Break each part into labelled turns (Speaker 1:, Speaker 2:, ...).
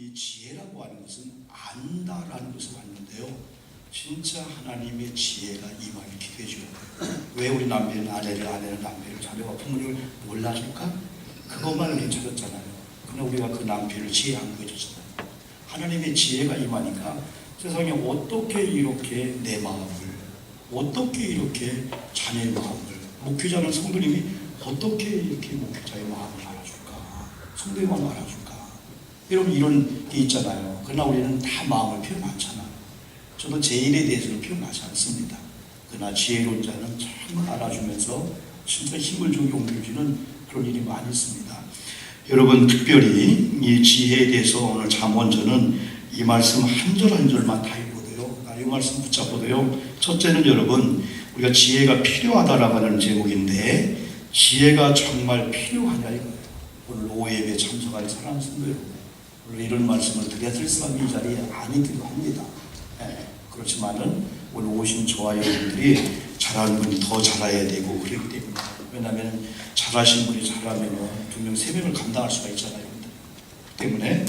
Speaker 1: 이 지혜라고 하는 것은 안다라는 것을 왔는데요. 진짜 하나님의 지혜가 임하게 기대죠. 왜 우리 남편은 아내를, 아내는 남편을, 자녀가 부모님을 몰라줄까? 그것만 괜찮았잖아요. 그러나 우리가 그 남편을 지혜 안 보여줬잖아요. 하나님의 지혜가 임하니까 세상에 어떻게 이렇게 내 마음을, 어떻게 이렇게 자녀의 마음을, 목회자는 성도님이 어떻게 이렇게 목회자의 마음을 알아줄까? 성도의 마음을 알아줄까? 여러분 이런 게 있잖아요. 그러나 우리는 다 마음을 표현하잖아요. 저도 제 일에 대해서는 표현하지 않습니다. 그러나 지혜로운 자는 정말 알아주면서 진짜 힘을 주고 용기를 주는 그런 일이 많이 있습니다. 여러분 특별히 이 지혜에 대해서 오늘 잠언저는 이 말씀 한 절 한 절만 다 읽어도요. 이 말씀 붙잡고도요. 첫째는 여러분 우리가 지혜가 필요하다라고 하는 제목인데 지혜가 정말 필요하냐 이거예요. 오늘 오예배 참석할 사랑하는 성도 여러분, 오늘 이런 말씀을 드려야 될 사람이 이 자리에 아니기도 합니다. 그렇지만은 오늘 오신 저와 여러분들이 잘하는 분이 더 잘해야 되고 그렇기 때문에, 왜냐하면 잘하신 분이 잘하면 2명, 3명을 감당할 수가 있잖아요. 때문에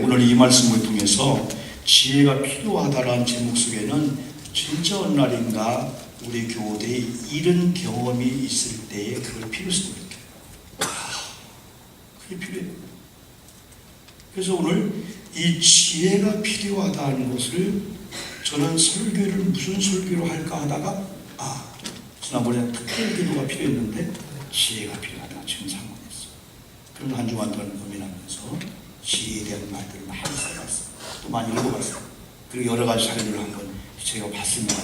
Speaker 1: 오늘 이 말씀을 통해서 지혜가 필요하다라는 제목 속에는 진짜 어느 날인가 우리 교우들이 이런 경험이 있을 때에 그걸 필요성을 느껴요. 그게 필요해요. 그래서 오늘 이 지혜가 필요하다는 것을 저는 설교를 무슨 설교로 할까 하다가 지난번에 특별 기도가 필요했는데 지혜가 필요하다 지금 상관했어. 그래서 한 주간 동안 고민하면서 지혜에 대한 말들을 많이 써봤어요. 또 많이 읽어봤어요. 그리고 여러 가지 자료를 한번 제가 봤습니다.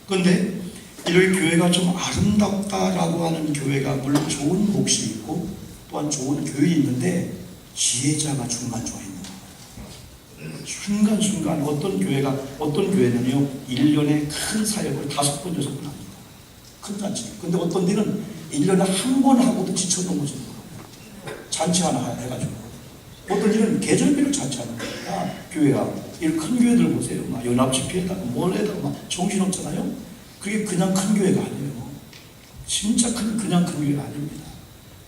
Speaker 1: 그런데 이런 교회가 좀 아름답다라고 하는 교회가 물론 좋은 몫이 있고 또한 좋은 교회 있는데 지혜자가 중간중간에 있는 거예요. 순간순간 어떤 교회는요 1년에 큰 사역을 5번, 6번 합니다. 큰 잔치. 근데 어떤 데는 1년에 한 번 하고도 지쳐 넘어지는 거예요. 잔치 하나 해가지고. 어떤 데는 계절별로 잔치하는 거예요. 교회가. 이런 큰 교회들 보세요. 막 연합집회에다가 뭘 해다가 막 정신없잖아요. 그게 그냥 큰 교회가 아니에요. 진짜 그냥 큰 교회가 아닙니다.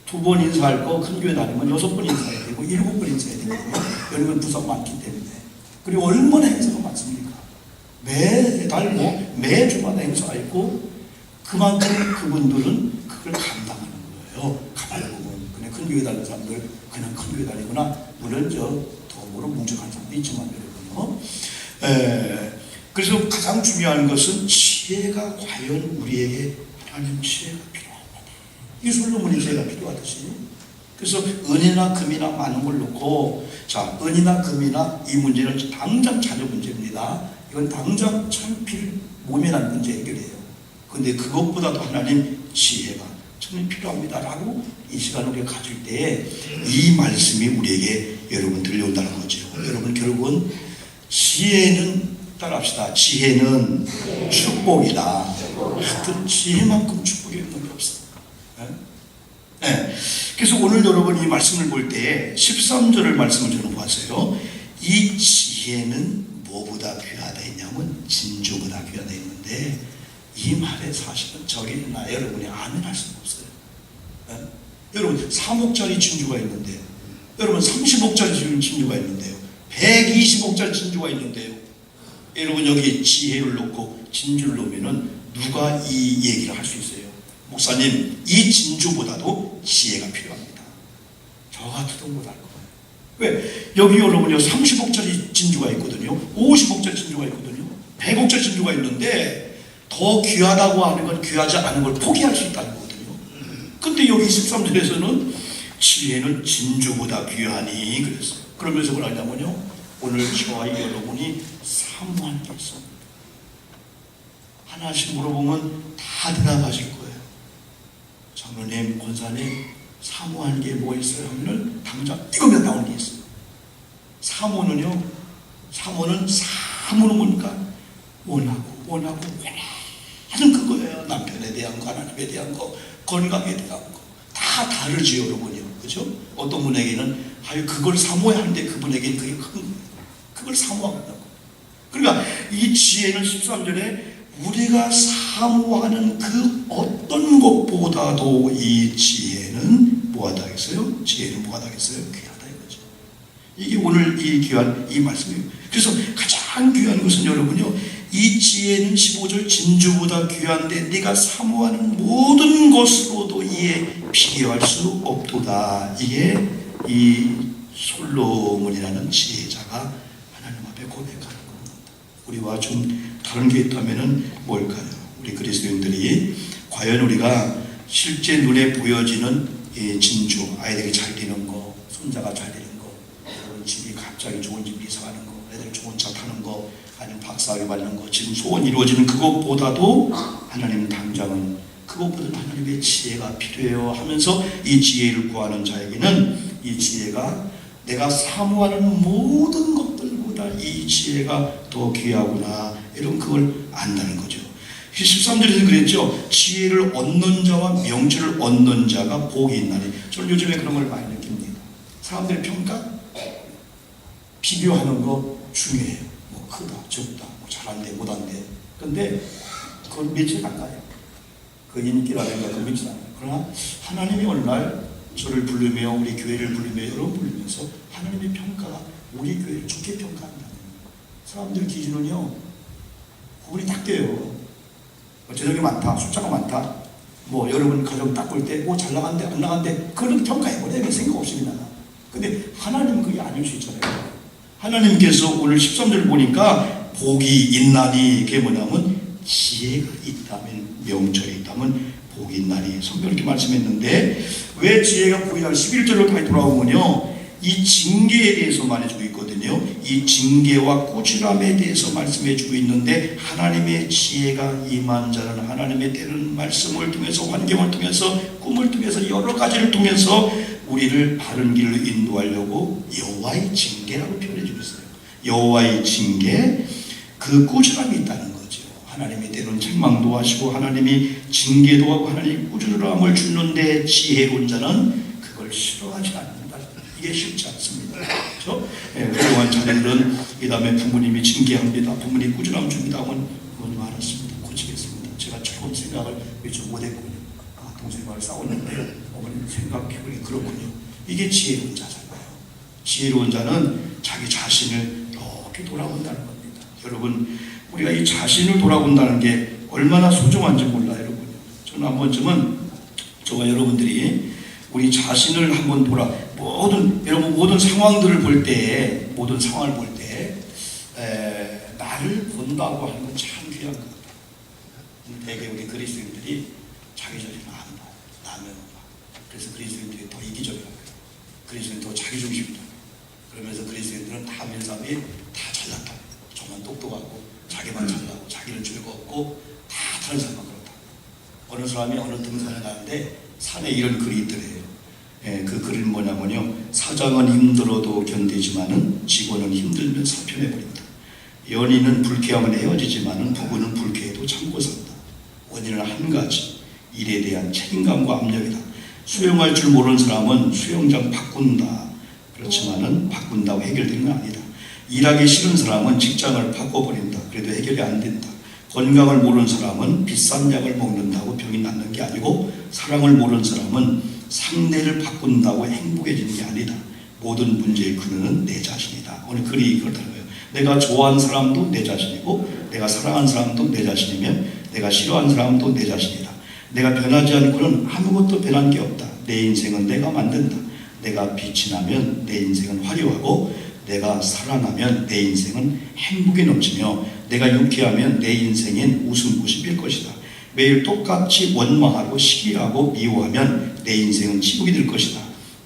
Speaker 1: 2번 인사할 거 큰 교회 다니면 6번 인사해야 되고 7번 인사해야 되고 여러분 부서가 많기 때문에. 그리고 얼마나 행사가 많습니까? 매달 매주마다 행사가 있고 그만큼 그분들은 그걸 감당하는 거예요. 가만히 보면 그냥 큰 교회 다니는 사람들 그냥 큰 교회 다니거나 물론 덤으로 뭉쳐간 사람도 있지만 여러분요. 그래서 가장 중요한 것은 지혜가 과연 우리에게 하나님 지혜가 필요합니다. 이 솔로몬이 지혜가 필요하듯이. 그래서 은이나 금이나 많은 걸 놓고 자 은이나 금이나 이 문제는 당장 자녀 문제입니다. 이건 당장 창필 모면한 문제 해결이에요. 그런데 그것보다도 하나님 지혜가 정말 필요합니다라고 이 시간을 우리가 가질 때에 이 말씀이 우리에게 여러분 들려온다는 거죠. 여러분 결국은 지혜는 따라합시다. 지혜는 축복이다. 하여튼 지혜만큼 축복이 없는 게 없어요. 그래서 오늘 여러분 이 말씀을 볼 때 13절을 말씀을 저는 보았어요. 이 지혜는 뭐보다 귀하다 했냐면 진주보다 귀하다 했는데 이 말에 사실은 저기나 여러분이 아멘 할 수는 없어요. 여러분 3억짜리 진주가 있는데요. 여러분 30억짜리 진주가 있는데요. 120억짜리 진주가 있는데요. 여러분 여기 지혜를 놓고 진주를 놓으면은 누가 이 얘기를 할 수 있어요? 목사님 이 진주보다도 지혜가 필요합니다. 저 같아도 못할 거예요. 왜? 여기 여러분요 30억짜리 진주가 있거든요. 50억짜리 진주가 있거든요. 100억짜리 진주가 있는데 더 귀하다고 하는 건 귀하지 않은 걸 포기할 수 있다는 거거든요. 근데 여기 13절에서는 지혜는 진주보다 귀하니 그랬어요. 그러면서 뭐라 하냐면요 오늘 저와 여러분이 사모한 게 있습니다. 하나씩 물어보면 다 대답하실 거예요. 장로님, 권사님 사모하는 게 뭐 있어요? 하면은 당장 이거면 나오는 게 있어요. 사모는 뭡니까? 원하는 그거예요. 남편에 대한 거, 하나님에 대한 거, 건강에 대한 거. 다 다르지요, 여러분이요. 그죠? 어떤 분에게는 그걸 사모해야 하는데 그분에게는 그게 큰 거예요. 그걸 사모한다고. 그러니까 이 지혜는 13절에 우리가 사모하는 그 어떤 것보다도 이 지혜는 뭐하다 하겠어요? 지혜는 뭐하다 하겠어요? 귀하다 이거죠. 이게 오늘 이 귀한 이 말씀이에요. 그래서 가장 귀한 것은 여러분요, 이 지혜는 15절 진주보다 귀한데 네가 사모하는 모든 것으로도 이에 비교할 수 없도다. 이게 이 솔로몬이라는 지혜자가 하나님 앞에 고백하는 겁니다. 우리와 좀 다른 게 있다면은 뭘까요? 우리 그리스도인들이 과연 우리가 실제 눈에 보여지는 이 진주, 아이들이 잘 되는 거, 손자가 잘 되는 거, 여러분 집이 갑자기 좋은 집 이사 가는 거, 애들 좋은 차 타는 거, 아니면 박사학위 받는 거, 지금 소원 이루어지는 그것보다도 하나님 당장은 그것보다도 하나님의 지혜가 필요해요 하면서 이 지혜를 구하는 자에게는 이 지혜가 내가 사모하는 모든 것들보다 이 지혜가 더 귀하구나, 이런 그걸 안다는 거죠. 13절에서 그랬죠. 지혜를 얻는 자와 명철을 얻는 자가 복이 있나니. 저는 요즘에 그런 걸 많이 느낍니다. 사람들의 평가, 비교하는 거 중요해요. 뭐 크다, 적다, 뭐 잘한대, 못한대. 근데 그건 며칠 가까요. 그 인기라든가 그 며칠 안 가요. 그러나 하나님이 어느 날 저를 부르며 우리 교회를 부르며 여러분 부르면서 하나님의 평가가 우리 교회를 좋게 평가한다는 거예요. 사람들 기준은요, 구분이 딱 돼요. 재능이 많다, 숫자가 많다, 뭐 여러분 가정 딱 볼 때 뭐 잘 나간대 안 나간대, 그런 평가해버려요. 생각 없이 나가. 근데 하나님은 그게 아닐 수 있잖아요. 하나님께서 오늘 13절 보니까 복이 있나니, 그게 뭐냐면 지혜가 있다면, 명철이 있다면 복이 있나니. 성경 이렇게 말씀했는데 왜 지혜가 복이냐, 11절로 다시 돌아오면요, 이 징계에 대해서 말해주고 있거든요. 이 징계와 꾸지람에 대해서 말씀해주고 있는데, 하나님의 지혜가 임한 자는 하나님의 때는 말씀을 통해서, 환경을 통해서, 꿈을 통해서, 여러 가지를 통해서 우리를 바른 길로 인도하려고 여호와의 징계라고 표현해주고 있어요. 여호와의 징계, 그 꾸지람이 있다는 거죠. 하나님의 때는 책망도 하시고 하나님이 징계도 하고 하나님이 꾸지람을 주는데 지혜로운 자는 그걸 싫어하지 않는다. 이게 쉽지 않습니다. 그렇죠? 훌륭한 자녀들은 이 다음에 부모님이 징계합니다, 부모님이 꾸지람 줍니다 하면 부모님 알았습니다, 고치겠습니다. 제가 좋은 생각을 요즘 못했군요. 동생과 싸웠는데 어머님 생각해보니 그렇군요. 이게 지혜로운 자잖아요. 지혜로운 자는 자기 자신을 이렇게 돌아본다는 겁니다. 여러분, 우리가 이 자신을 돌아본다는 게 얼마나 소중한지 몰라요, 여러분. 저는 한 번쯤은 저와 여러분들이 우리 자신을 한번 여러분 모든 상황들을 볼 때, 모든 상황을 볼 때 나를 본다고 하는 건 참 귀한 것 같아요. 대개 우리 그리스도인들이 자기 자신을 안 봐요. 남을 봐. 그래서 그리스도인들이 더 이기적이라고 해요. 그리스도인은 더 자기중심이다. 그러면서 그리스도인들은 다 하는 사람이 다 잘났다, 저만 똑똑하고 자기만 잘나고 자기는 즐겁고 다 다른 사람만 그렇다. 어느 사람이 어느 등산에 가는데 산에 이런 글이 있더래요. 그 글은 뭐냐면요, 사장은 힘들어도 견디지만은 직원은 힘들면 사표내버린다. 연인은 불쾌하면 헤어지지만은 부부는 불쾌해도 참고 산다. 원인은 한 가지, 일에 대한 책임감과 압력이다. 수영할 줄 모르는 사람은 수영장 바꾼다. 그렇지만은 바꾼다고 해결되는 건 아니다. 일하기 싫은 사람은 직장을 바꿔버린다. 그래도 해결이 안 된다. 건강을 모르는 사람은 비싼 약을 먹는다고 병이 낫는 게 아니고, 사랑을 모르는 사람은 상대를 바꾼다고 행복해지는 게 아니다. 모든 문제의 근원은 내 자신이다. 오늘 글이 그렇다는 거예요. 내가 좋아하는 사람도 내 자신이고, 내가 사랑하는 사람도 내 자신이면, 내가 싫어하는 사람도 내 자신이다. 내가 변하지 않고는 아무것도 변한 게 없다. 내 인생은 내가 만든다. 내가 빛이 나면 내 인생은 화려하고, 내가 살아나면 내 인생은 행복이 넘치며, 내가 유쾌하면 내 인생엔 웃음꽃이 필 것이다. 매일 똑같이 원망하고 시기하고 미워하면 내 인생은 지옥이 될 것이다.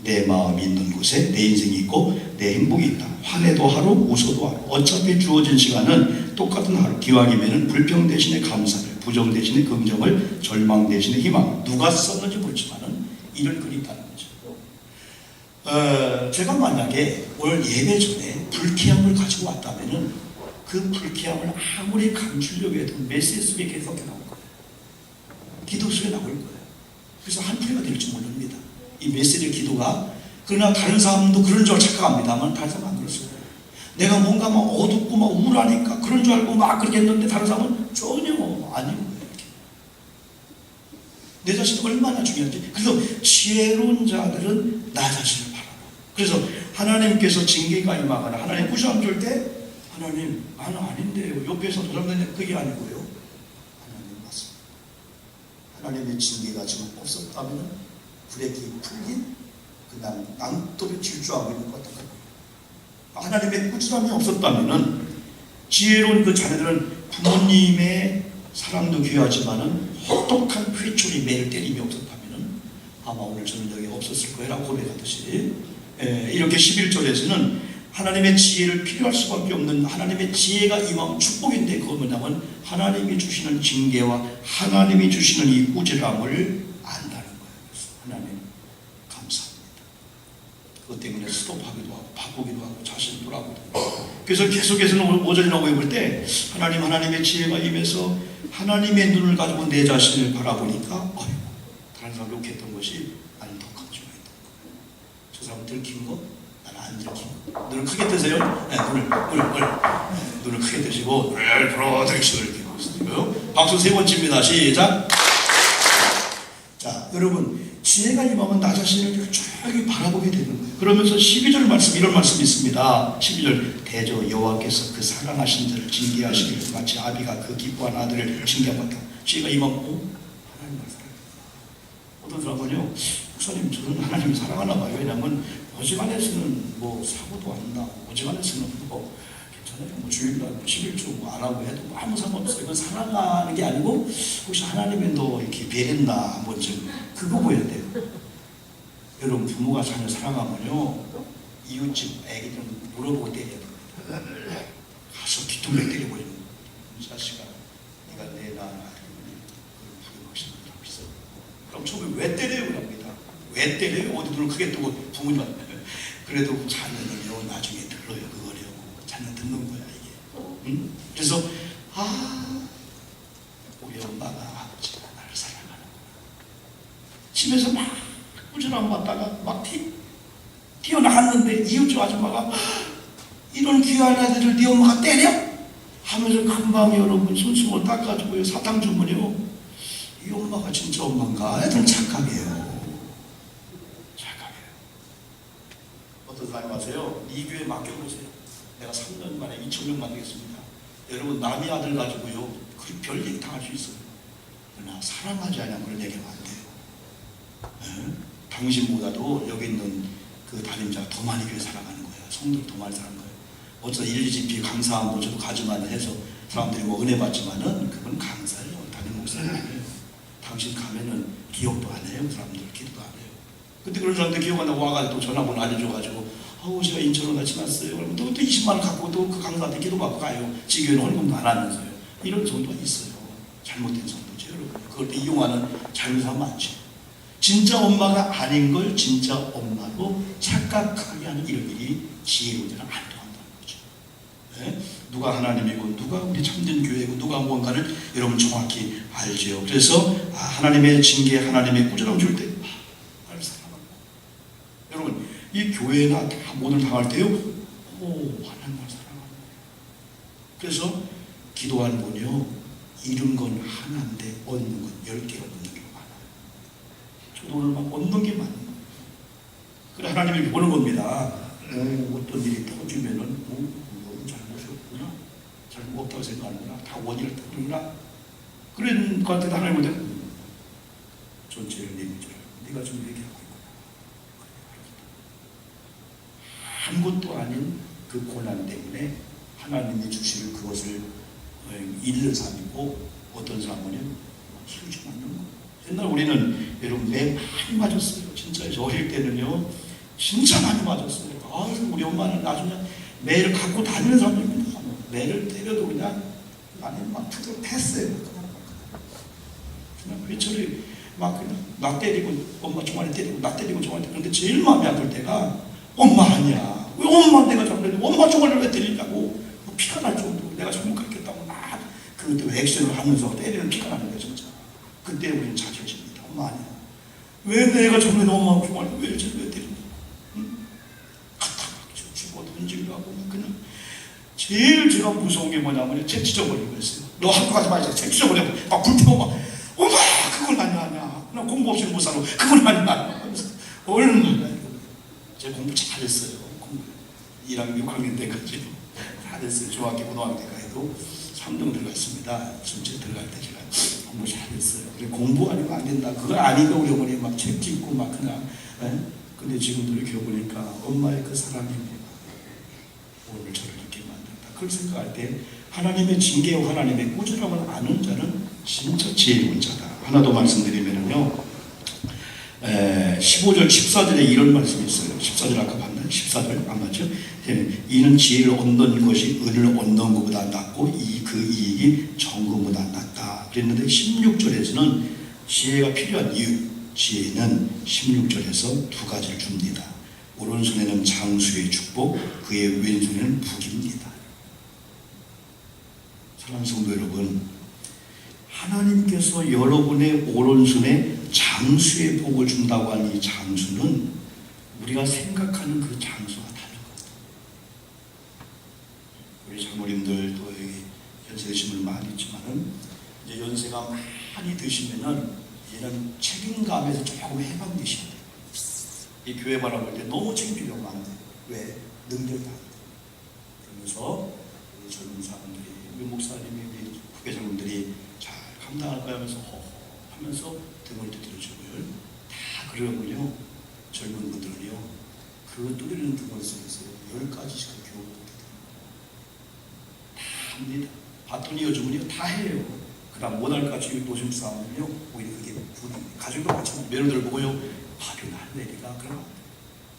Speaker 1: 내 마음이 있는 곳에 내 인생이 있고 내 행복이 있다. 화내도 하루, 웃어도 하루. 어차피 주어진 시간은 똑같은 하루. 기왕이면 불평 대신에 감사를, 부정 대신에 긍정을, 절망 대신에 희망. 누가 썼는지 모르지만은 이런 글이 있다는 거죠. 제가 만약에 오늘 예배 전에 불쾌함을 가지고 왔다면은 그 불쾌함을 아무리 감추려고 해도 메시지 속에 계속 나올 거예요. 기도 속에 나올 거예요. 그래서 한풀이가 될지 모릅니다. 이 메시지 기도가. 그러나 다른 사람도 그런 줄 착각합니다만 다른 사람은 안 그렇습니다. 내가 뭔가 막 어둡고 막 우울하니까 그런 줄 알고 막 그렇게 했는데 다른 사람은 전혀 아니고 이렇게. 내 자신이 얼마나 중요한지. 그래서 지혜로운 자들은 나 자신을 바라봐. 그래서 하나님께서 징계가 임하거나 하나님 꾸지람 줄 때 하나님 나는 아닌데요. 옆에서 도전되는 그게 아니고요. 하나님 맞습니다. 하나님의 징계가 지금 없었다면 불의기 풀린 그냥 낭떠러 질주하고 있는 것 같아요. 하나님의 꾸지람이 없었다면 지혜로운 그 자녀들은 부모님의 사랑도 귀하지만은 혹독한 회초리 매를 때림이 없었다면 아마 오늘 저는 여기 없었을 거라고 고백하듯이 이렇게 11절에서는 하나님의 지혜를 필요할 수밖에 없는 하나님의 지혜가 임하면 축복인데 그건 뭐냐면 하나님이 주시는 징계와 하나님이 주시는 이 꾸지람을 안다는 거예요. 그래서 하나님 감사합니다. 그것 때문에 스톱하기도 하고 바꾸기도 하고 자신 돌아보기도 하고 그래서 계속해서는 5절이나 5에 볼 때 하나님의 지혜가 임해서 하나님의 눈을 가지고 내 자신을 바라보니까 다른 사람 욕했던 것이 나는 더 강조했던 거예요. 저 사람 들킨 거 나는 안 들킨 거. 눈을 크게 뜨세요. 네, 눈을 크게 뜨시고 눈을 부러뜨리시고 이렇게 보시고요. 박수 세 번째입니다. 시작. 자, 여러분 지혜가 임하면 나 자신을 쭉 바라보게 되는 거예요. 그러면서 12절 말씀 이런 말씀이 있습니다. 12절 대저 여호와께서 그 사랑하신 자를 징계하시기를 마치 아비가 그 기뻐한 아들을 징계한 것 같다. 지혜가 임하면 하나님을 사랑해요. 어떤 사람은요 목사님 저는 하나님을 사랑하나 봐요. 왜냐하면 어지간해서는 뭐 사고도 안 나고 어지간해서는 뭐 괜찮아요. 뭐 주일날 11주 뭐 안 하고 해도 뭐 아무 상관없어요. 이건 사랑하는 게 아니고 혹시 하나님이 너 이렇게 배렸나 한번 좀 그거 보여야 돼요. 여러분 부모가 자녀 사랑하면요 이웃집 애기들 물어보고 때려야 돼요. 가서 뒤통수에 때려버리는 거예요. 이 자식아 네가 내 나라 그런 부모가 하고 있어. 그럼 처음에 왜 때려요? 그럽니다. 왜 때려요? 어디 눈을 크게 뜨고 부모님한테 그래도 자녀는요 나중에 들어요. 그거요. 자녀 듣는 거야 이게. 응? 그래서 우리 엄마가 아버지가 나를 사랑하는구나. 집에서 막 꾸준함 받다가 막 튀어나갔는데 이웃집 아줌마가 이런 귀한 아들을 네 엄마가 때려? 하면서 금방 여러분 손수건 닦아주고요. 사탕 주면요 이 엄마가 진짜 엄마인가? 애들은 착각해요. 어떤 사람이 와서요 이 교회 맡겨보세요. 내가 3년 만에 2,000명 만들겠습니다. 여러분 남의 아들 가지고요 별 얘기 다 할 수 있어요. 그러나 사랑하지 않으면 그런 얘기하면 안 돼요. 당신보다도 여기 있는 그 담임자가 더 많이 교회 살아가는 거예요. 성도를 더 많이 살아가는 거예요. 어쩌다 1,2집회 강사한 뭐 저도 가지만 해서 사람들이 뭐 은혜 받지만은 그건 강사예요. 담임 목사가 아니에요. 당신 가면은 기억도 안 해요. 사람들 기도도 안 해요. 근데 그런 사람들 기억 안 나고 와가지고 전화번호 알려줘가지고 제가 인천으로 지났어요. 그러면 또 20만 원 갖고 또 그 강사한테 기도받고 가요. 지교회는 헌금도 안 하면서요. 이런 정도가 있어요. 잘못된 성도죠. 여러분. 그걸 또 이용하는 잘못한 많죠. 진짜 엄마가 아닌 걸 진짜 엄마로 착각하게 하는 이런 일이 지혜로운데는 안 통한다는 거죠. 네? 누가 하나님이고 누가 우리 참된 교회고 누가 뭔가를 여러분 정확히 알죠. 그래서 하나님의 징계, 하나님의 꾸지람 줄 때 나를 사랑하고 여러분 이 교회나 다 모든 당할 때요 하나님을 사랑하고 그래서 기도하는 건요 잃은 건 하나인데 얻는 건 10개 얻는 게 많아요. 저도 오늘 막 얻는 게 많아요. 그래 하나님이 보는 겁니다. 어떤 일이 터지면은 잘못이었구나 잘못 없다고 생각하는구나 다 원인을 떠는구나 그런 것 같아도 하나님 보다 전체를 내밀죠. 네가 좀 얘기하고 있구나. 아무것도 아닌 그 고난 때문에 하나님이 주실 그것을 잃는 사람이고 어떤 사람은 키우지 않는 거예요. 옛날 우리는 여러분 매 많이 맞았어요. 진짜 어릴 때는요 진짜 많이 맞았어요. 우리 엄마는 나중에 매를 갖고 다니는 사람입니다. 매를 때려도 그냥 나는 막 투덜 패스해요. 그냥 회초리 막 그냥 나 때리고 엄마 종아리 때리고 나 때리고 종아리 때리고 그런데 제일 마음이 아플 때가 엄마 아니야. 왜 엄마 내가 잘못했는데 엄마 종아리를 왜 때리냐고 피가 날 정도로 내가 잘못 가르쳤다고 막 그때 액션을 하면서 때리는 피가 나는 거야 진짜. 그때 우리는 자존심입니다. 엄마 아니야. 왜 내가 저번에 엄마 종아리를 왜 때리냐. 갖다 막 주고 던지기도 하고 그냥 제일 제가 무서운 게 뭐냐면 책 찢어버리고 그랬어요. 너 학교 가지 말자. 책 찢어버리고 막 불태워 막 엄마 그걸 아니야. 나 공부 없이는 못 살아. 그걸 아니야. 얼마나 제가 공부 잘했어요. 공부 1학년 6학년 때까지 다 됐어요. 중학교 고등학교 때까지도 3등 들어갔습니다. 전체 들어갈 때 제가 공부 잘했어요. 그래 공부 아니고 안 된다. 그거 아니까 우리 어머니 막 책 찍고 막 그냥. 근데 지금 이렇게 보니까 엄마의 그 사랑이 오늘 저를 이렇게 만든다. 그걸 생각할 때 하나님의 징계와 하나님의 꾸준함을 아는 자는 진짜 지혜로운 자다. 하나 더 말씀드리면요. 15절, 14절에 이런 말씀이 있어요. 14절 아까 봤나요? 14절 안 맞죠? 이는 지혜를 얻는 것이 은을 얻는 것보다 낫고 그 이익이 정금보다 낫다. 그랬는데 16절에서는 지혜가 필요한 이유, 지혜는 16절에서 두 가지를 줍니다. 오른손에는 장수의 축복, 그의 왼손에는 복입니다. 사랑하는 성도 여러분, 하나님께서 여러분의 오른손에 장수의 복을 준다고 하는 이 장수는 우리가 생각하는 그 장수가 다른 거예요. 우리 장모님들 또 여기 연세 드신 분 많이 있지만은 이제 연세가 많이 드시면은 이제는 책임감에서 조금 해방되셔야 돼요. 이 교회 바라볼 때 너무 책임지려고 안 돼요. 왜? 능력이 안 돼요. 그러면서 우리 젊은 사람들이, 우리 목사님이, 우리 후배자분들이 잘 감당할 거야 하면서 하면서 등을 두드려주고요. 다 그러군요. 젊은 분들은요. 그 두드리는 등을 속에서 10가지씩 교훈을 다 합니다. 바톤 이어주면요. 다 해요. 그 다음 못할까지 노심 싸움은요. 오히려 그게 가족도 마찬가지. 며느리들 보고요. 밥이 날내리가 그럼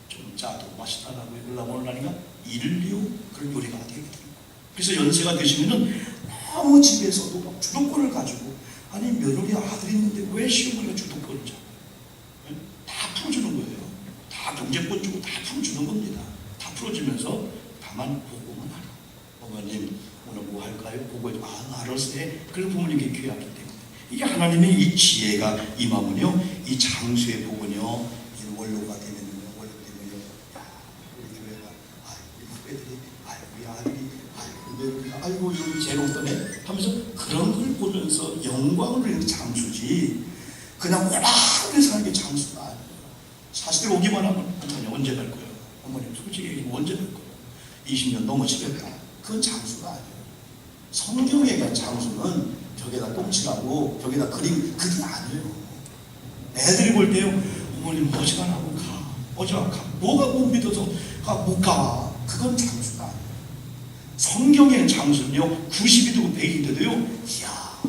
Speaker 1: 좀 짜도 맛있다라고 올라오려니까 일리요 그런 요리가 되거든요. 그래서 연세가 되시면은 너무 집에서도 막 주도권을 가지고 아니 며느리 아들이 있는데 왜 시어머니가 주도권을 잡아요? 다 풀어주는 거예요. 다 경제권 주고 다 풀어주는 겁니다. 다 풀어주면서 다만 보고만 하라. 어머님 오늘 뭐 할까요? 보고 알았어 해. 그래서 부모님께 귀하기 때문에 이게 하나님의 이 지혜가 임하면요, 이 장수의 복은요, 이 원로가 되면요, 우리 교회가 우리 후배들이 우리 아들이 아이고 여기 재롱떠네 하면서 그런 걸 보면서 영광을 누리는 장수지 그냥 오락하게 사는 게 장수가 아니에요. 사실 오기만 하면 어머니 언제 갈 거예요? 어머님 솔직히 얘기하면 언제 갈 거예요? 20년 넘어지겠다. 그건 장수가 아니에요. 성경에 대한 장수는 벽에다 똥칠하고 벽에다 그림 그게 아니에요. 애들이 볼 때요, 어머님 어지간하고 가, 어지간 가. 뭐가 못 믿어서 못 가. 그건 장수가 아니에요. 성경의 장수는요, 90이 되고 100이 돼도요, 이야,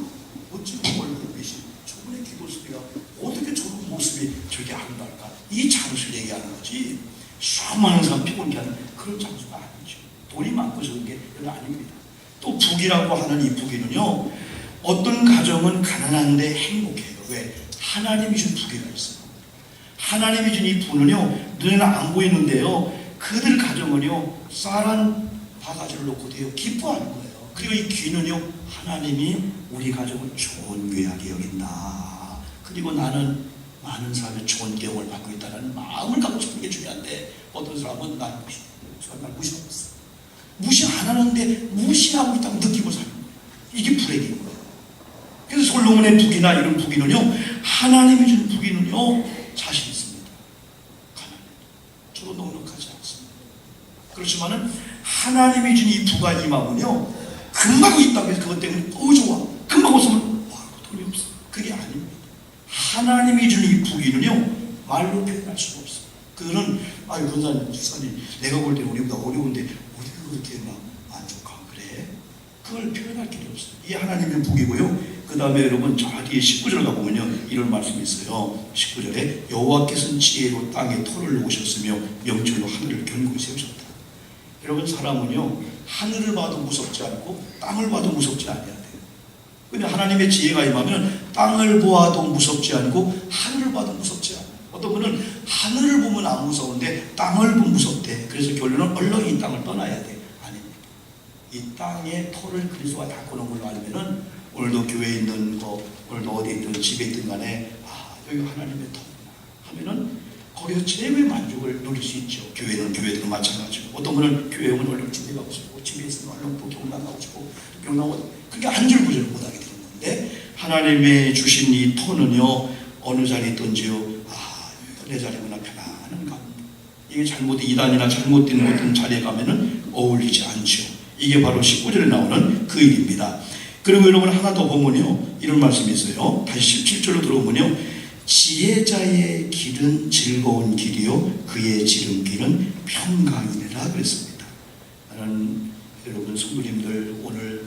Speaker 1: 어찌 얼굴 빛이 저분의 기도 소리가 어떻게 저런 모습이 저렇게 아름다울까? 이 장수를 얘기하는 거지. 수많은 사람 피곤케 하는 그런 장수가 아니죠. 돈이 많고 저런 게 이건 아닙니다. 또 부귀라고 하는 이 부귀는요, 어떤 가정은 가난한데 행복해요. 왜? 하나님이 준 부귀가 있어요. 하나님이 준 이 부는요, 눈에는 안 보이는데요, 그들 가정은요, 쌀한 바가지를 놓고 되어 기뻐하는 거예요. 그리고 이 귀는요, 하나님이 우리 가족을 좋은 귀하게 여긴다. 그리고 나는 많은 사람의 존경을 받고 있다는 마음을 갖고 싶은 게 중요한데, 어떤 사람은 날 무시하고 있어. 무시 안 하는데 무시하고 있다고 느끼고 사는 거예요. 이게 불행인 거예요. 그래서 솔로몬의 부귀나 이런 부귀는요, 하나님이 준 부귀는요, 자신 있습니다. 가난해. 저도 넉넉하지 않습니다. 그렇지만은 하나님이 준 이 부가 임하면요, 금방 있다고 해서 그것 때문에 좋아. 금방 없으면 돈이 없어. 그게 아닙니다. 하나님이 준 이 부귀는요, 말로 표현할 수가 없어요. 그거는 권사님, 집사님, 내가 볼 때는 우리보다 어려운데 어떻게 그렇게 막 만족하고 그래? 그걸 표현할 길이 없어요. 이게 하나님의 부귀고요. 그 다음에 여러분 저 뒤에 19절 가보면요, 이런 말씀이 있어요. 19절에 여호와께서는 지혜로 땅에 토를 놓으셨으며 명철로 하늘을 견고히 세우셨다. 여러분 사람은요, 하늘을 봐도 무섭지 않고 땅을 봐도 무섭지 않아야 돼요. 근데 하나님의 지혜가 임하면 땅을 보아도 무섭지 않고 하늘을 봐도 무섭지 않아요. 어떤 분은 하늘을 보면 안 무서운데 땅을 보면 무섭대. 그래서 결론은 얼른 이 땅을 떠나야 돼. 아닙니다. 이 땅의 토를 그리스도가 닦고 놓은 걸로 알면은 오늘도 교회에 있는 거, 오늘도 어디에 있든 집에 있든 간에 여기 하나님의 터구나 하면은 거기서 최고의 만족을 누릴 수 있죠. 교회는 교회도 마찬가지고, 어떤 분은 교회 오면 얼른 집에 가고 싶고, 집에 있으면 얼른 또 경남 가고 싶고, 경남 오면 그게 안절부절 못하게 되는 건데, 하나님의 주신 이 터는요, 어느 자리에 있든지요, 내 자리구나 편안한 가운데 이게 이단이나 잘못된 어떤 자리에 가면은 어울리지 않죠. 이게 바로 19절에 나오는 그 일입니다. 그리고 여러분 하나 더 보면요, 이런 말씀이 있어요. 다시 17절로 들어오면요, 지혜자의 길은 즐거운 길이요 그의 지름길은 평강이니라 그랬습니다. 나는 여러분 성도님들 오늘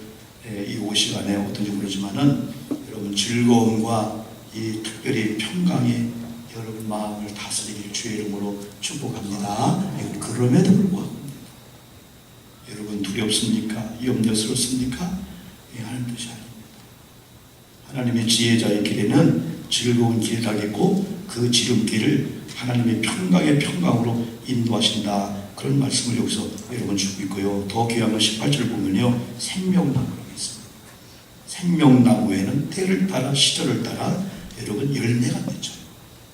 Speaker 1: 이 오후 시간에 어떤지 모르지만은 여러분 즐거움과 이 특별히 평강이 여러분 마음을 다스리기를 주의 이름으로 축복합니다. 그럼에도 불구하고 여러분 두렵습니까? 염려스럽습니까? 하는 뜻이 아닙니다. 하나님의 지혜자의 길에는 즐거운 길이라겠고 그 지름길을 하나님의 평강의 평강으로 인도하신다. 그런 말씀을 여기서 여러분 주고 있고요. 더 귀한 건 18절 보면요, 생명나무라고 있습니다. 생명나무에는 때를 따라 시절을 따라 여러분 열매가 맺혀요.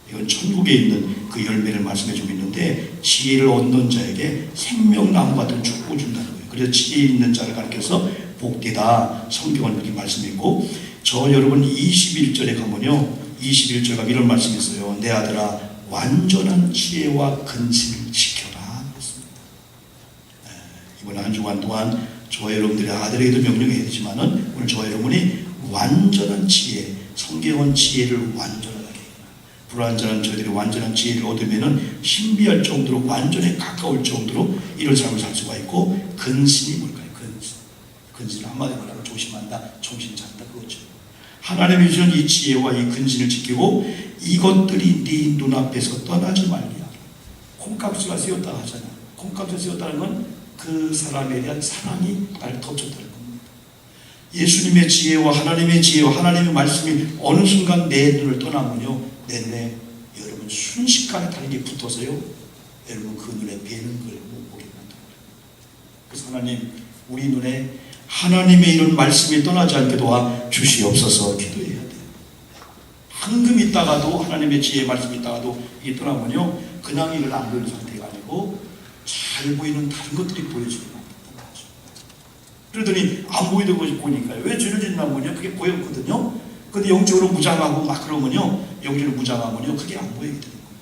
Speaker 1: 이건 천국에 있는 그 열매를 말씀해 주고 있는데, 지혜를 얻는 자에게 생명나무 같은 축복을 준다는 거예요. 그래서 지혜 있는 자를 가르쳐서 복되다, 성경은 그렇게 말씀했고, 저 여러분 21절에 가면요, 21절 가면 이런 말씀이 있어요. 내 아들아 완전한 지혜와 근신을 지켜라 그랬습니다. 이번 한 주간 동안 저와 여러분들의 아들에게도 명령해야 되지만은 오늘 저와 여러분이 완전한 지혜, 성경은 지혜를 완전하게, 불완전한 저희들이 완전한 지혜를 얻으면은 신비할 정도로 완전에 가까울 정도로 이런 삶을 살 수가 있고, 근신이 뭘까요? 근신 한마디로 말하면 조심한다, 정신 차린다, 그거죠. 하나님이 주신 이 지혜와 이 근신을 지키고 이것들이 네 눈앞에서 떠나지 말리야. 콩깍지가 쓰였다 하잖아. 콩깍지가 쓰였다는 건 그 사람에 대한 사랑이 나를 덮쳤다는 겁니다. 예수님의 지혜와 하나님의 지혜와 하나님의 말씀이 어느 순간 내 눈을 떠나면요, 내 눈에 여러분 순식간에 다른 게 붙어서요, 여러분 그 눈에 뵈는 걸 못 보게 만들어요. 그래서 하나님, 우리 눈에 하나님의 이런 말씀이 떠나지 않게 도와 주시옵소서 기도해야 돼요. 황금 있다가도, 하나님의 지혜의 말씀이 있다가도 이게 떠나면요, 그냥 이걸 안 보이는 상태가 아니고 잘 보이는 다른 것들이 보여지게 만든다는 거죠. 그러더니 안 보이던 것이 보니까요, 왜 죄를 짓냐면요, 그게 보였거든요. 근데 영적으로 무장하고 막 그러면요, 영적으로 무장하면요, 그게 안 보이게 되는 거예요.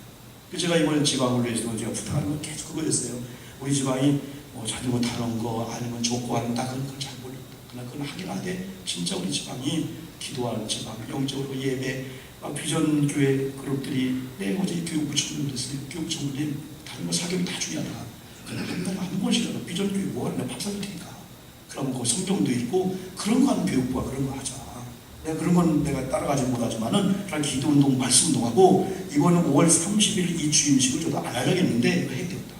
Speaker 1: 그래서 제가 이번에 지방을 위해서 제가 부탁하는 건 계속 그거였어요. 우리 지방이 자전거 타는 거 아니면 족구 한다, 그런 걸 잘 모르겠다. 그러나 그건 하긴 하되, 진짜 우리 지방이 기도하는 지방, 영적으로 예배, 비전교회 그룹들이, 내 어제 교육부 청문회 됐어요. 교육부 청문회 다른 거 사격이 다 중요하다. 그러나 한 달에 한 번씩이라도 비전교회 뭐하는 내 박사일 테니까. 그러면 그 성경도 읽고 그런 거 하는 교육부가 그런 거 하자. 내가 그런 건 내가 따라가지 못하지만은 그냥 기도운동, 말씀운동하고 이번은 5월 30일 이 주임식을 저도 안 하려겠는데 이거 해야 되겠다.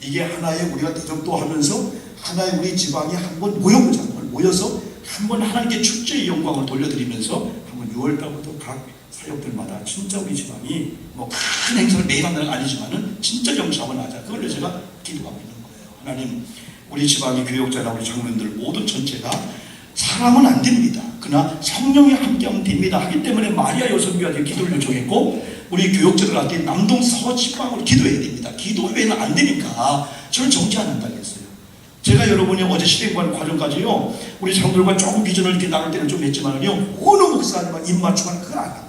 Speaker 1: 이게 하나의 우리가 대접도 하면서 하나의 우리 지방이 한번 모여보자. 모여서 한번 하나님께 축제의 영광을 돌려드리면서 한번 6월달부터 각 사역들마다 진짜 우리 지방이 뭐 큰 행사를 매일 한다는 건 아니지만은 진짜 영상을 하자. 그걸 제가 기도하고 있는 거예요. 하나님, 우리 지방의 교역자나 우리 장로님들 모든 전체가 사람은 안 됩니다. 그러나 성령이 함께하면 됩니다. 하기 때문에 마리아 여성교회한테 기도를 요청했고, 우리 교역자들한테 남동 서지방으로 기도해야 됩니다. 기도 외에는 안 되니까 저는 정치 안 한다고 했어요. 제가 여러분이 어제 실행관 과정까지요, 우리 장로들과 조금 비전을 이렇게 나눌 때는 좀 했지만요, 어느 목사님과 입맞춤하는 그건 안 합니다.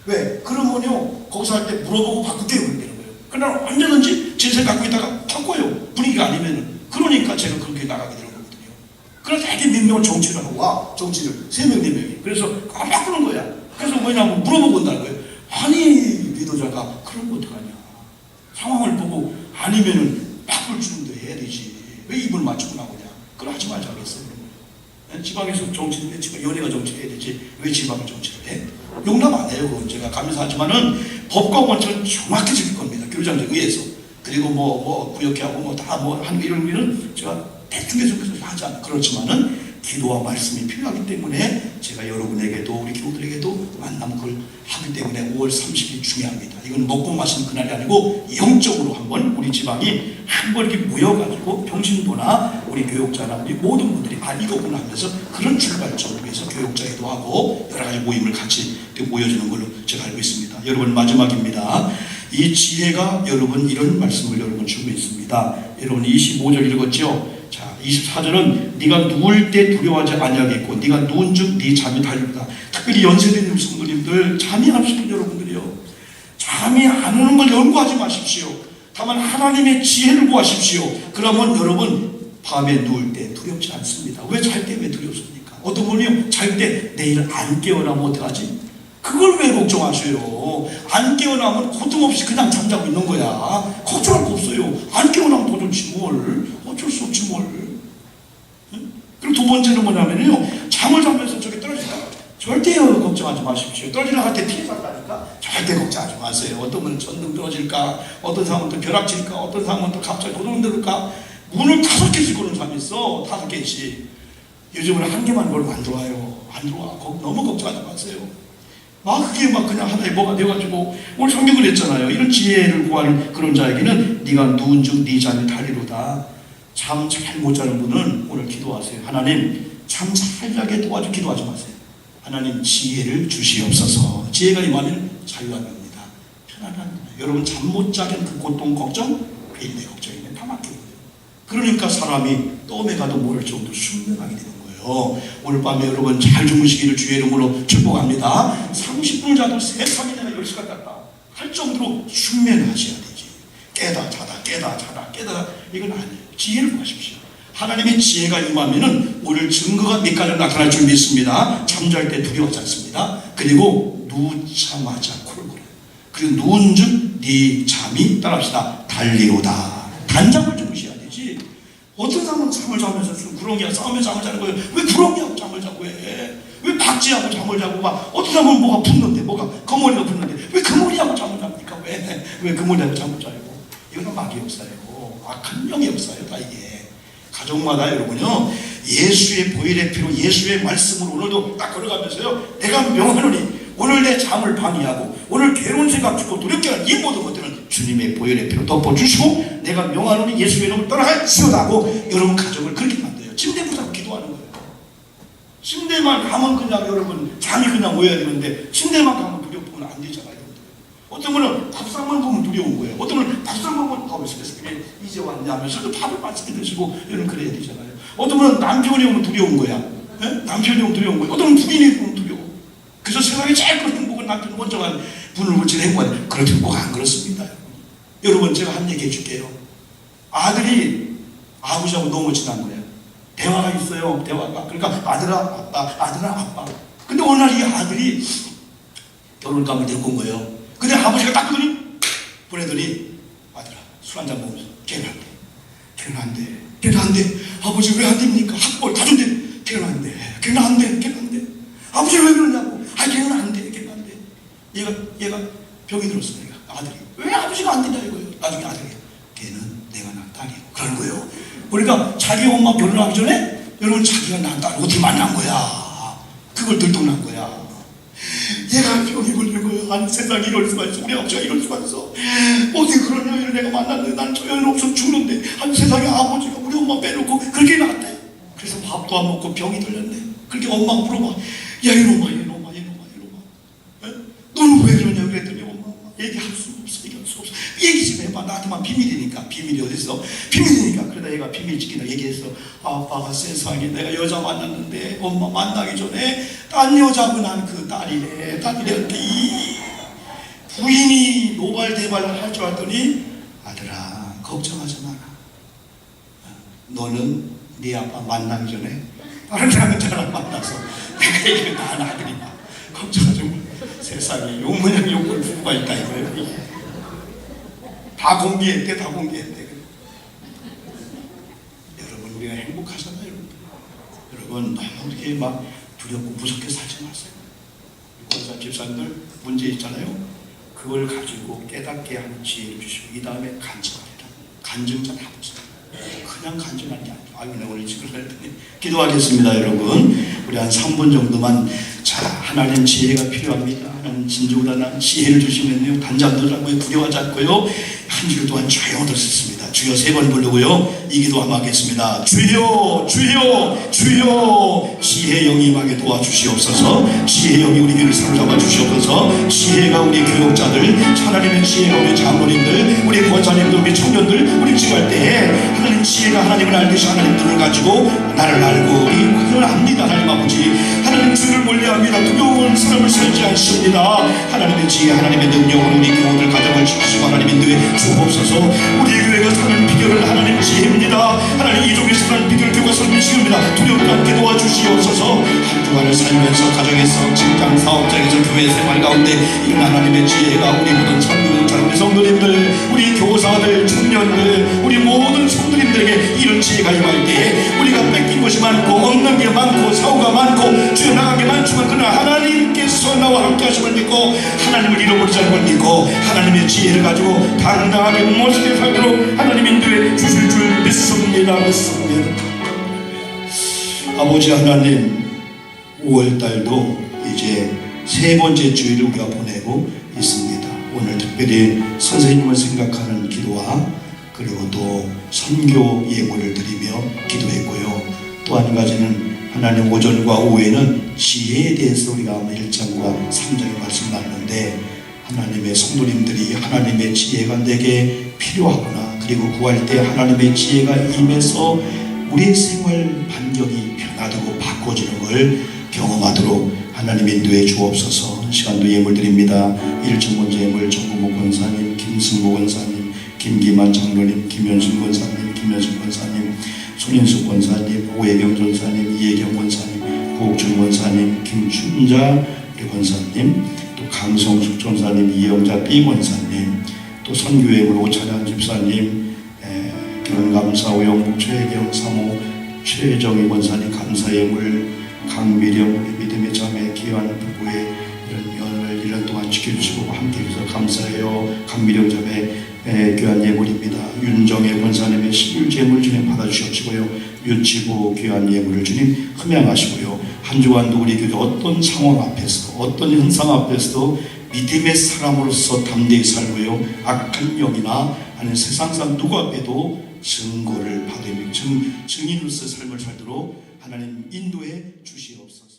Speaker 1: 왜? 그러면요, 거기서 할 때 물어보고 바꾸게 되는 거예요. 그러나 언제든지 제 생각 갖고 있다가 바꿔요. 분위기가 아니면은. 그러니까 제가 그렇게 나가게 되는 거거든요. 그래서 되게 몇 명은 정치를 하고 와, 정치를 3명, 4명이. 그래서 안 바꾸는 거야. 그래서 뭐냐면 물어보고 온다는 거예요. 아니, 리더자가 그런 거 어떡하냐. 상황을 보고 아니면은 바꿀 줄도 해야 되지. 왜 입을 맞추고 나오냐. 그걸 하지 말자고 했어요. 지방에서 정치를 해, 지방 연예가 정치를 해야 되지. 왜 지방을 정치를 해? 용납 안 해요. 그건 제가 감사하지만은 법과 원칙은 정확히 지킬 겁니다. 교류장에 의해서. 그리고 구역회하고 하는 이런 일은 제가 대충 하지 않아요. 그렇지만은 기도와 말씀이 필요하기 때문에 제가 여러분에게도 우리 교우들에게도 만남 걸 하기 때문에 5월 30일 중요합니다. 이건 먹고 마시는 그날이 아니고 영적으로 한번 우리 지방이 한번 이렇게 모여가지고 병신도나 우리 교육자나 우리 모든 분들이 이거구나 하면서 그런 출발점을 위해서 교육자회도 하고 여러 가지 모임을 같이 모여주는 걸로 제가 알고 있습니다. 여러분, 마지막입니다. 이 지혜가 여러분 이런 말씀을 여러분 주고 있습니다. 여러분 25절 읽었죠? 자, 24절은 네가 누울 때 두려워하지 아니하겠고 네가 누운즉 네 잠이 달리다. 특별히 연세된 성도님들, 잠이 안 오시는 여러분들이요, 잠이 안 오는 걸 연구하지 마십시오. 다만 하나님의 지혜를 구하십시오. 그러면 여러분 밤에 누울 때 두렵지 않습니다. 왜 잘 때 왜 두렵습니까? 어떤 분이요, 잘 때 내일 안 깨어나면 어떡하지? 그걸 왜 걱정하세요? 안 깨어나면 고통 없이 그냥 잠자고 있는 거야. 걱정할 거 없어요. 안 깨어나면 더 좋지 뭘. 어쩔 수 없지 뭘. 응? 그리고 두 번째는 뭐냐면요, 잠을 자면서 저기 떨어질까? 절대 걱정하지 마십시오. 떨어지려고 할 때 피해 간다니까 절대 걱정하지 마세요. 어떤 분은 전등 떨어질까? 어떤 사람은 또 벼락칠까? 어떤 사람은 또 갑자기 고동 들을까? 문을 5개씩 거는 사람이 있어. 5개씩. 요즘은 1개만 걸면 안 들어와요. 안 들어와. 너무 걱정하지 마세요. 막 그게 막 그냥 하나의 뭐가 되어가지고 오늘 성경을 했잖아요. 이런 지혜를 구하는 그런 자에게는 네가 누운 즉 네 잠이 달리로다. 잠 잘 못 자는 분은 오늘 기도하세요. 하나님 잠 잘 자게 도와주. 기도하지 마세요. 하나님 지혜를 주시옵소서. 지혜가 임하면 자유가 됩니다. 편안합니다. 여러분 잠 못 자게 그 고통 걱정 내 걱정이네 다 맡기는 거예요. 그러니까 사람이 똠에 가도 모를 정도 순명하게 되는 거예요. 오늘 밤에 여러분 잘 주무시기를 주의 이름으로 축복합니다. 30분을 자도 세상에 내가 10시간 잤다 할 정도로 숙면하셔야 되지. 깨다 자다 깨다 자다 깨다 이건 아니에요. 지혜를 구하십시오. 하나님의 지혜가 임하면은 오늘 증거가 몇 가지 나타날 줄 믿습니다. 잠잘 때 두려워하지 않습니다. 그리고 누자마자 코를 골아요. 그리고 누운즉 네 잠이 따라합시다. 달리로다. 단잠을 주무셔야 되지. 어떤 사람은 잠을 자면서 구렁이와 싸우면서 잠을 자는 거예요. 왜 구렁이하고 잠을 자고 해? 왜 박쥐하고 잠을 자고 막 어떤 사람은 뭐가 붙는데 뭐가 거머리가 붙는데 왜 거머리하고 잠을 잡니까? 왜 거머리하고 잠을 자요? 이거는 막이 없어요. 악한 영이 없어요. 다 이게. 가족마다 여러분요, 예수의 보혈의 피로 예수의 말씀으로 오늘도 딱 걸어가면서요, 내가 명하노니 오늘 내 잠을 방해하고 오늘 괴로운 생각 주고 두렵게 하는 이 모든 것들은 주님의 보혈의 피로 덮어주시고 내가 명하노니 예수의 이름을 떠나갈지어다 하고 여러분 가족을 그렇게 만들어요. 침대 붙잡고 기도하는 거예요. 침대만 가면 그냥 여러분 잠이 그냥 오야 되는데 침대만 가면 두렵으면 안 되잖아요. 어떤 분은 밥상만 보면 두려운 거예요. 어떤 분은 밥상만 보면 밥을 시켜서 이제 왔냐면서 그 밥을 맛있게 드시고 이런 그래야 되잖아요. 어떤 분은 남편이 오면 두려운 거야. 에? 남편이 오면 두려운 거야. 어떤 분은 부인이 오면 두려워. 그래서 세상에 제일 큰 행복은 남편이 먼저 간 분을 붙인 행복은 그렇게 꼭 안 그렇습니다. 여러분 제가 한 얘기 해줄게요. 아들이 아버지하고 너무 친한 거예요. 대화가 있어요. 대화가. 그러니까 아들아 아빠 아들아 아빠. 근데 어느 날 이 아들이 결혼감을 데리고 온 거예요. 근데 아버지가 딱 보내더니 아들아 술 한잔 먹으면서 걔는 안 돼. 걔는 안 돼. 걔는 안 돼. 아버지 왜 안 됩니까? 학벌 다 준대. 걔는 안 돼. 걔는 안 돼. 걔는 안 돼. 아버지 왜 그러냐고. 아 걔는 안 돼. 걔는 안 돼. 얘가 병이 들었어. 내가 아들이 왜 아버지가 안 되냐 이거예요. 나중에 아들이 걔는 내가 낳은 딸이에요. 그러는 거예요. 그러니까 자기 엄마 결혼하기 전에 여러분 자기가 낳은 딸을 어떻게 만난 거야. 그걸 들통난 거야. 얘가 병이 걸린 거예요. 아니 세상에 이럴 수가 있어. 우리 아버지가 이럴 수가 있어. 어떻게 그런 여인을 내가 만났는데 나는 저 여인 없으면 죽는데 아니 세상에 아버지가 우리 엄마 빼놓고 그렇게 낳았대. 그래서 밥도 안 먹고 병이 들렸네. 그렇게 엄마가 물어봐. 야 이놈아 너는 왜 그러냐 그랬더니 엄마 얘기할 수 없어. 얘기할 수 없어. 얘기 좀 해봐. 나한테만 비밀이니까. 비밀이 어딨어? 비밀이니까. 그러다 얘가 비밀 지키다 얘기했어. 아빠가 세상에 내가 여자 만났는데 엄마 만나기 전에 딴 여자고 난 그 딸이래. 이 부인이 노발대발을 할 줄 알았더니 아들아 걱정하지 마라. 너는 네 아빠 만나기 전에 다른 사람 만나서 내가 얘기를 다 한 아들이다. 걱정하지 마. 세상에 용모양 용골 부부가 있다 이거예요. 다 공개했대. 여러분 우리가 행복하잖아요. 여러분 너무 이렇게 막 두렵고 무섭게 살지 마세요. 권사 집사님들 문제 있잖아요. 그걸 가지고 깨닫게 하는 지혜를 주시고 이 다음에 간증하리라. 간증자 다 보세요. 그냥 간증하는 게 아니에요. 아유 내가 오늘 지금 했더니 기도하겠습니다. 여러분 우리 한 3분 정도만. 자 하나님 지혜가 필요합니다. 하나님 진정으로 지혜를 주시면요 단잠도 자고요 두려워하지 않고요 한 주일 동안 조용히 얻을 수 있습니다. 주여 3번 부르고요 이 기도 한번 하겠습니다. 주여 주여 주여 지혜 영이 임하게 도와주시옵소서. 지혜 영이 우리 귀를 사로잡아 주시옵소서. 지혜가 우리 교육자들 하나님의 지혜가 우리 장로님들 우리 권사님들 우리 청년들 우리 집할 때 하나님 지혜가 하나님을 알듯이 하나님 눈을 가지고 나를 알고 우리 그걸 압니다. 하나님 아버지 하나님 주를 몰래합니다. 두려운 삶을 살지 않습니다. 하나님의 지혜, 하나님의 능력으로 우리 교우들 가정을 지키시고 하나님 인도에 주옵소서. 우리 교회가 사는 비결은 하나님 지혜입니다. 하나님 이종에 사는 비결 교회가 사는 지혜입니다. 두렵지 않게 도와주시옵소서. 한 주간을 살면서 가정에서 직장 사업장에서 교회 생활 가운데 이런 하나님의 지혜가 우리 모든 성도들, 우리 성도님들, 우리 교사들, 청년들, 우리 모든 성도님들에게 이런 지혜가 임할 때에 우리가 뺏긴 것이 많고 얻는 게 많고 사고가 많고 주여 나간 게 많지만 그러나 하나님께서 나와 함께 하심을 믿고 하나님을 잃어버리지 않을 걸 믿고 하나님의 지혜를 가지고 당당하게 멋있게 살도록 하나님 인도해 주실 줄 믿습니다. 아버지 하나님, 5월달도 이제 세 번째 주일을 우리가 보내고 있습니다. 오늘 특별히 선생님을 생각하는 기도와 그리고 또 선교 예물을 드리며 기도했고요. 또 한 가지는 하나님 오전과 오후에는 지혜에 대해서 우리가 1장과 3장의 말씀을 나누는데 하나님의 성도님들이 하나님의 지혜가 내게 필요하구나, 그리고 구할 때 하나님의 지혜가 임해서 우리의 생활 반경이 변화되고 바꿔지는 걸 경험하도록 하나님 인도해 주옵소서. 시간도 예물 드립니다. 1층 먼저 예물 정구목 권사님, 김승모 권사님, 김기만 장로님, 김현순 권사님, 김현순 권사님, 손인숙 권사님, 오혜경 전사님, 이혜경 권사님, 고옥준 권사님, 김춘자 권사님, 또 강성숙 전사님, 이영자 B 권사님, 또 선교예물 오찬양 집사님, 결혼감사 오영국 최혜경 사모 최정희 권사님, 감사예물 강미령 우리 믿음의 자매 귀한 부부의 이런 연을 1년 동안 지켜주시고 함께 해주셔서 감사해요. 강미령 자매 귀한 예물입니다. 윤정혜 권사님의 11제물 주님 받아주시옵시고요. 윤치구 귀한 예물을 주님 흠양하시고요. 한 주간도 우리 교회 어떤 상황 앞에서도 어떤 현상 앞에서도 믿음의 사람으로서 담대히 살고요. 악한 영이나 아니면 세상상 누구 앞에도 증거를 받으며 증인으로서 삶을 살도록 하나님 인도해 주시옵소서.